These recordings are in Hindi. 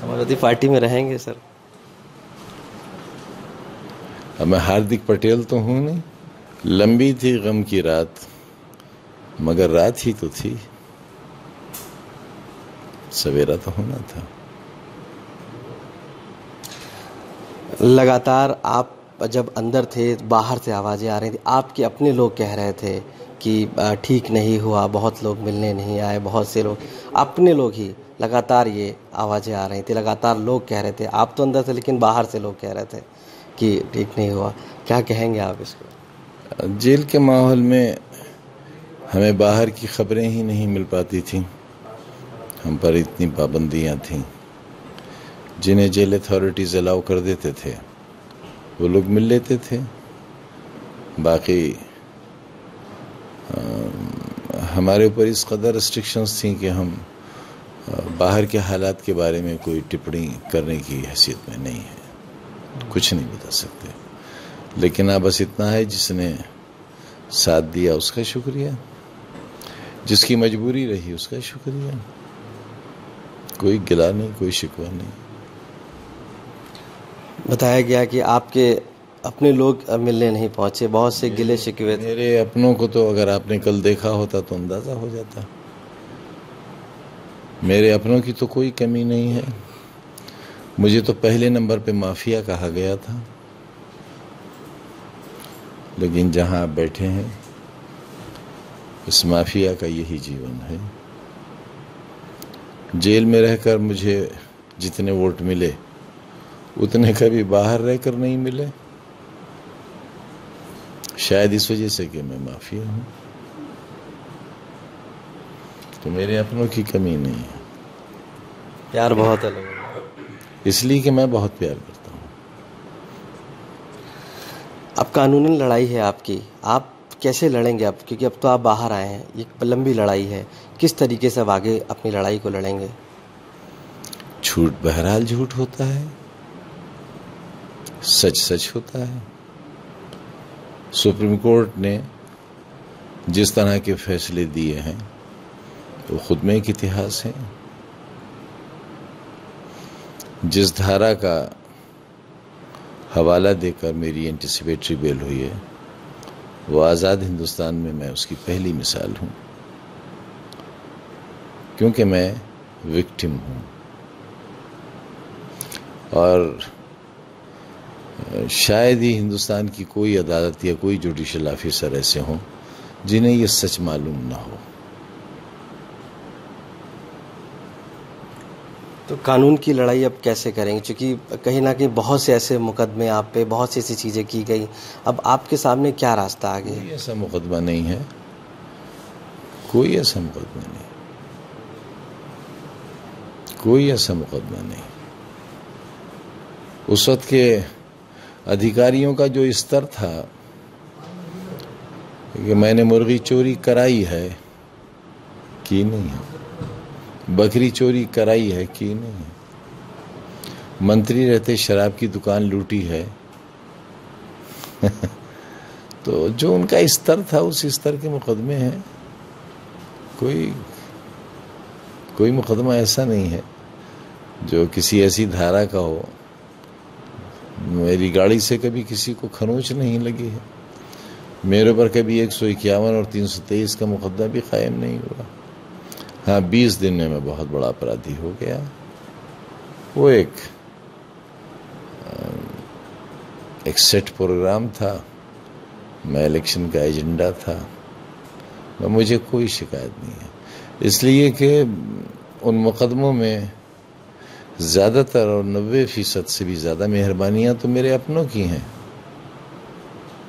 समाजवादी पार्टी में रहेंगे सर? अब मैं हार्दिक पटेल तो हूँ नहीं। लंबी थी गम की रात, मगर रात ही तो थी, सवेरा तो होना था। लगातार आप जब अंदर थे, बाहर से आवाज़ें आ रही थी, आपके अपने लोग कह रहे थे कि ठीक नहीं हुआ, बहुत लोग मिलने नहीं आए, बहुत से लोग, अपने लोग ही लगातार ये आवाज़ें आ रही थी, लगातार लोग कह रहे थे, आप तो अंदर थे लेकिन बाहर से लोग कह रहे थे कि ठीक नहीं हुआ। क्या कहेंगे आप इसको? जेल के माहौल में हमें बाहर की खबरें ही नहीं मिल पाती थी। हम पर इतनी पाबंदियां थीं। जिन्हें जेल अथॉरिटीज़ अलाउ कर देते थे वो लोग मिल लेते थे। बाकी हमारे ऊपर इस कदर रिस्ट्रिक्शंस थी कि हम बाहर के हालात के बारे में कोई टिप्पणी करने की हैसियत में नहीं है, कुछ नहीं बता सकते। लेकिन अब बस इतना है, जिसने साथ दिया उसका शुक्रिया, जिसकी मजबूरी रही उसका शुक्रिया। कोई गिला नहीं, कोई शिकवा नहीं। बताया गया कि आपके अपने लोग मिलने नहीं पहुंचे, बहुत से गिले शिकवे थे। मेरे अपनों को तो अगर आपने कल देखा होता तो अंदाजा हो जाता। मेरे अपनों की तो कोई कमी नहीं है। मुझे तो पहले नंबर पे माफिया कहा गया था, लेकिन जहां आप बैठे हैं इस माफिया का यही जीवन है। जेल में रहकर मुझे जितने वोट मिले उतने कभी बाहर रहकर नहीं मिले, शायद इस वजह से कि मैं माफिया हूं। तो मेरे अपनों की कमी नहीं है। प्यार बहुत है लोगों का, इसलिए कि मैं बहुत प्यार करता हूं। अब कानूनी लड़ाई है आपकी, आप कैसे लड़ेंगे अब? क्योंकि अब तो आप बाहर आए हैं, ये लंबी लड़ाई है, किस तरीके से अब आगे अपनी लड़ाई को लड़ेंगे? झूठ बहरहाल झूठ होता है, सच सच होता है। सुप्रीम कोर्ट ने जिस तरह के फैसले दिए हैं वो खुद में एक इतिहास है। जिस धारा का हवाला देकर मेरी एंटिसिपेटरी बेल हुई है वो आज़ाद हिंदुस्तान में मैं उसकी पहली मिसाल हूं, क्योंकि मैं विक्टिम हूं। और शायद ही हिंदुस्तान की कोई अदालत या कोई जुडिशल ऑफिसर ऐसे हों जिन्हें ये सच मालूम ना हो। तो कानून की लड़ाई अब कैसे करेंगे? क्योंकि कहीं ना कहीं बहुत से ऐसे मुकदमे आप पे, बहुत सी ऐसी चीज़ें की गई, अब आपके सामने क्या रास्ता आगे है? कोई ऐसा मुकदमा नहीं है, कोई ऐसा मुकदमा नहीं, कोई ऐसा मुकदमा नहीं। उस वक्त के अधिकारियों का जो स्तर था कि मैंने मुर्गी चोरी कराई है कि नहीं है, बकरी चोरी कराई है कि नहीं है, मंत्री रहते शराब की दुकान लूटी है तो जो उनका स्तर था उस स्तर के मुकदमे हैं। कोई मुकदमा ऐसा नहीं है जो किसी ऐसी धारा का हो। मेरी गाड़ी से कभी किसी को खरोंच नहीं लगी है, मेरे पर कभी 151 और 323 का मुकदमा भी कायम नहीं हुआ। हाँ, 20 दिन में मैं बहुत बड़ा अपराधी हो गया। वो एक सेट प्रोग्राम था, मैं इलेक्शन का एजेंडा था, मुझे कोई शिकायत नहीं है। इसलिए कि उन मुकदमों में ज़्यादातर और 90% से भी ज़्यादा मेहरबानियाँ तो मेरे अपनों की हैं।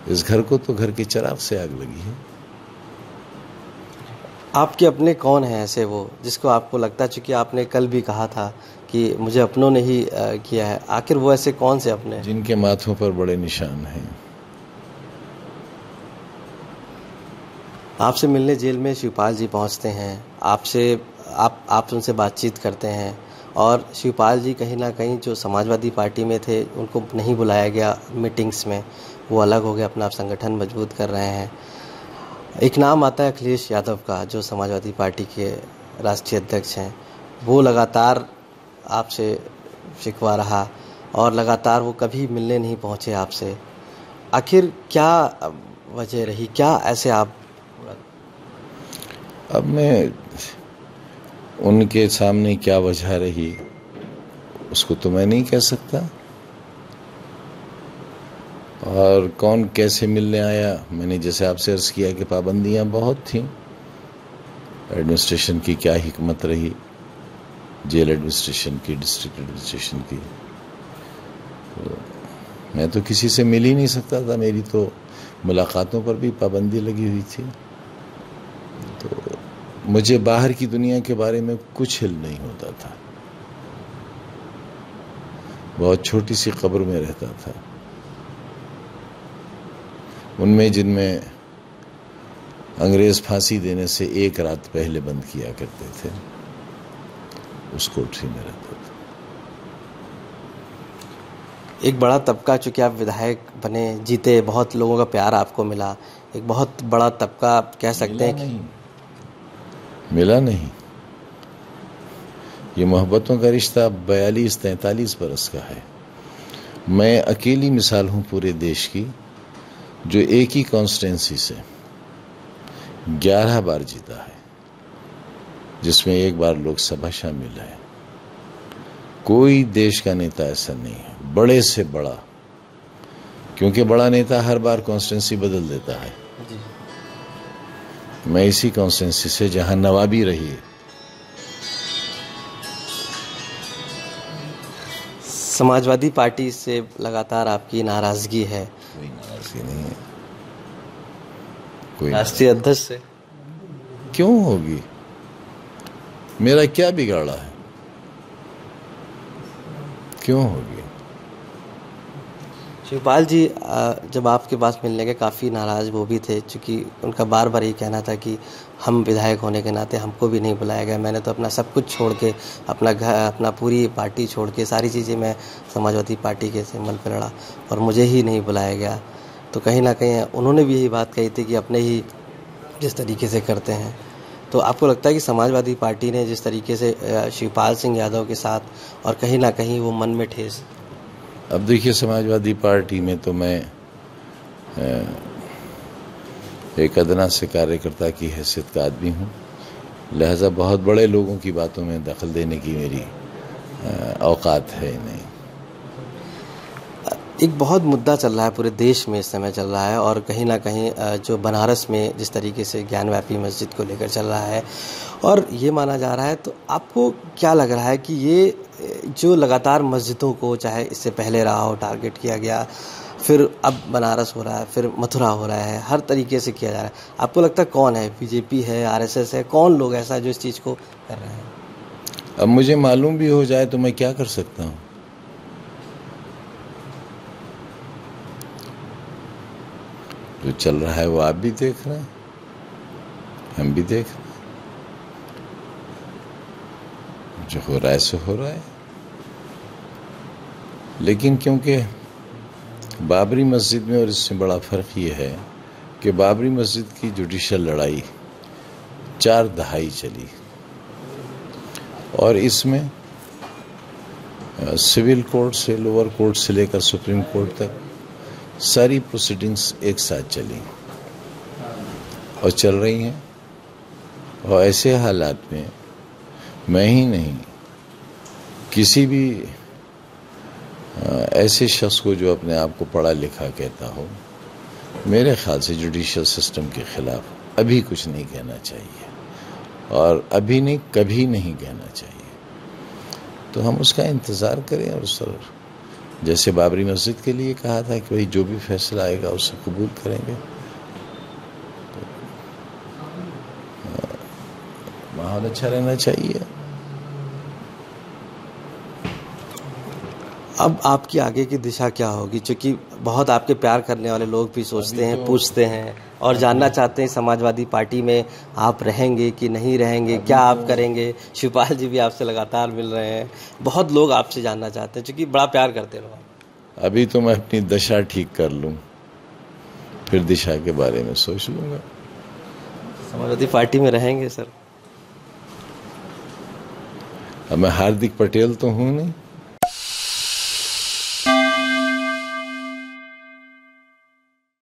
इस घर को तो घर के चिराग से आग लगी है। आपके अपने कौन हैं ऐसे वो जिसको आपको लगता है, चूँकि आपने कल भी कहा था कि मुझे अपनों ने ही किया है, आखिर वो ऐसे कौन से अपने? जिनके माथों पर बड़े निशान हैं। आपसे मिलने जेल में शिवपाल जी पहुंचते हैं, आप उनसे बातचीत करते हैं, और शिवपाल जी कहीं ना कहीं जो समाजवादी पार्टी में थे उनको नहीं बुलाया गया मीटिंग्स में, वो अलग हो गए, अपना आप संगठन मजबूत कर रहे हैं। एक नाम आता है अखिलेश यादव का, जो समाजवादी पार्टी के राष्ट्रीय अध्यक्ष हैं, वो लगातार आपसे शिकवा रहा और लगातार वो कभी मिलने नहीं पहुँचे आपसे। आखिर क्या वजह रही, क्या ऐसे आप? अब मैं उनके सामने क्या वजह रही उसको तो मैं नहीं कह सकता, और कौन कैसे मिलने आया, मैंने जैसे आपसे अर्ज किया कि पाबंदियां बहुत थीं। एडमिनिस्ट्रेशन की क्या हिकमत रही, जेल एडमिनिस्ट्रेशन की, डिस्ट्रिक्ट एडमिनिस्ट्रेशन की, तो मैं तो किसी से मिल ही नहीं सकता था। मेरी तो मुलाकातों पर भी पाबंदी लगी हुई थी। तो मुझे बाहर की दुनिया के बारे में कुछ हिल नहीं होता था। बहुत छोटी सी कब्र में रहता था, उनमें जिनमें अंग्रेज फांसी देने से एक रात पहले बंद किया करते थे, उस कोठरी में रहता था। एक बड़ा तबका, चूँकि आप विधायक बने, जीते, बहुत लोगों का प्यार आपको मिला, एक बहुत बड़ा तबका आप कह सकते हैं कि मिला नहीं। ये मोहब्बतों का रिश्ता 42-43 बरस का है। मैं अकेली मिसाल हूं पूरे देश की जो एक ही कॉन्स्टिट्यूंसी से 11 बार जीता है, जिसमें एक बार लोकसभा शामिल है। कोई देश का नेता ऐसा नहीं है, बड़े से बड़ा, क्योंकि बड़ा नेता हर बार कॉन्स्टिट्यूंसी बदल देता है। मैं इसी कॉन्स्टिट्यूंसी से जहां नवाबी रही है। समाजवादी पार्टी से लगातार आपकी नाराजगी है? कोई नाराजगी नहीं है। कोई राष्ट्रीय अध्यक्ष से क्यों होगी? मेरा क्या बिगाड़ा है, क्यों होगी? शिवपाल जी जब आपके पास मिलने के काफ़ी नाराज़ वो भी थे, क्योंकि उनका बार बार ये कहना था कि हम विधायक होने के नाते हमको भी नहीं बुलाया गया। मैंने तो अपना सब कुछ छोड़ के, अपना घर, अपना पूरी पार्टी छोड़ के, सारी चीज़ें मैं समाजवादी पार्टी के सिंबल पर लड़ा और मुझे ही नहीं बुलाया गया। तो कहीं ना कहीं उन्होंने भी यही बात कही थी कि अपने ही जिस तरीके से करते हैं। तो आपको लगता है कि समाजवादी पार्टी ने जिस तरीके से शिवपाल सिंह यादव के साथ, और कहीं ना कहीं वो मन में ठेस? अब देखिए, समाजवादी पार्टी में तो मैं एक अदना से कार्यकर्ता की हैसियत का आदमी हूँ, लिहाजा बहुत बड़े लोगों की बातों में दखल देने की मेरी औकात है नहीं। एक बहुत मुद्दा चल रहा है पूरे देश में, इस समय चल रहा है, और कहीं ना कहीं जो बनारस में जिस तरीके से ज्ञानव्यापी मस्जिद को लेकर चल रहा है और ये माना जा रहा है, तो आपको क्या लग रहा है कि ये जो लगातार मस्जिदों को, चाहे इससे पहले रहा हो, टारगेट किया गया, फिर अब बनारस हो रहा है, फिर मथुरा हो रहा है, हर तरीके से किया जा रहा है, आपको लगता है कौन है? बीजेपी है, आरएसएस है, कौन लोग ऐसा जो इस चीज़ को कर रहे हैं? अब मुझे मालूम भी हो जाए तो मैं क्या कर सकता हूँ? जो चल रहा है वो आप भी देख रहे हैं, हम भी देख रहे हैं। जो हो रहा है सो हो रहा है। लेकिन क्योंकि बाबरी मस्जिद में, और इससे बड़ा फर्क ये है कि बाबरी मस्जिद की जुडिशियल लड़ाई 4 दहाई चली, और इसमें सिविल कोर्ट से, लोअर कोर्ट से लेकर सुप्रीम कोर्ट तक सारी प्रोसीडिंग्स एक साथ चली और चल रही हैं। और ऐसे हालात में मैं ही नहीं, किसी भी ऐसे शख्स को जो अपने आप को पढ़ा लिखा कहता हो, मेरे ख्याल से जुडिशियल सिस्टम के खिलाफ अभी कुछ नहीं कहना चाहिए, और अभी नहीं, कभी नहीं कहना चाहिए। तो हम उसका इंतज़ार करें, और सर जैसे बाबरी मस्जिद के लिए कहा था कि भाई जो भी फैसला आएगा उसे कबूल करेंगे। तो माहौल अच्छा रहना चाहिए। अब आपकी आगे की दिशा क्या होगी? क्योंकि बहुत आपके प्यार करने वाले लोग भी सोचते हैं, पूछते हैं और जानना चाहते हैं समाजवादी पार्टी में आप रहेंगे कि नहीं रहेंगे, क्या आप करेंगे? शिवपाल जी भी आपसे लगातार मिल रहे हैं, बहुत लोग आपसे जानना चाहते हैं, क्योंकि बड़ा प्यार करते हैं लोग। अभी तो मैं अपनी दशा ठीक कर लूं, फिर दिशा के बारे में सोच लूंगा। समाजवादी पार्टी में रहेंगे सर? अब मैं हार्दिक पटेल तो हूं नहीं।